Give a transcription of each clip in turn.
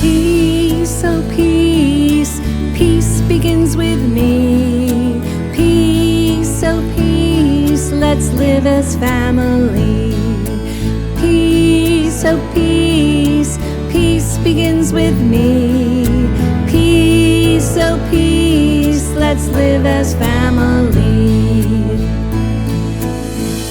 Peace, oh peace, peace begins with me. Peace, oh peace, let's live as family. Peace, oh peace, peace begins with me. Peace, oh peace, let's live as family.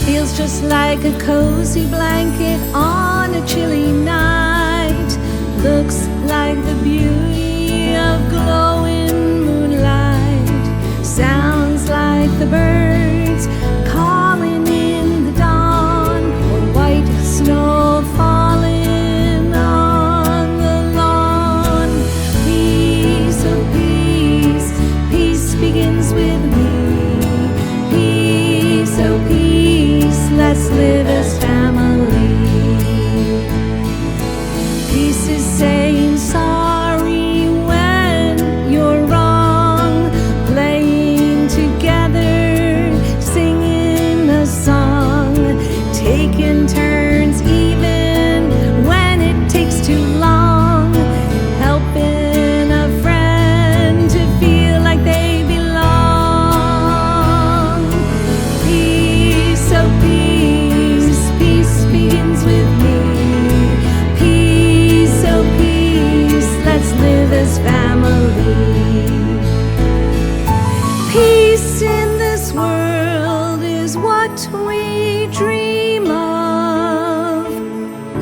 Feels just like a cozy blanket on a chilly night. Looks like the beauty of glowing moonlight. Sounds like the birds calling in the dawn, or white snow falling on the lawn. Peace, oh peace, peace begins with me. Peace, oh peace, let's live as family. Peace is saying sorry when you're wrong, playing together, singing a song, taking turns even when it takes too long, helping a friend to feel like they belong. Peace, oh peace, peace begins with me. Peace, oh peace, let's live as family. Peace in this world is what we dream of.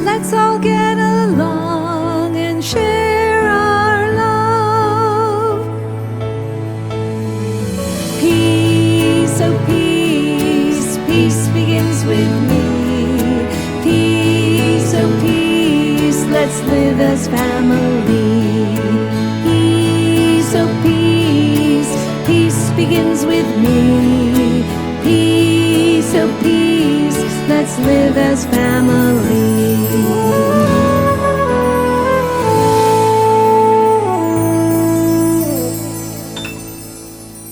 Let's all get along and share our love. Peace, oh peace, peace begins with me. Peace, oh peace, let's live as family. Peace, oh peace, peace begins with me. Peace, oh peace, let's live as family.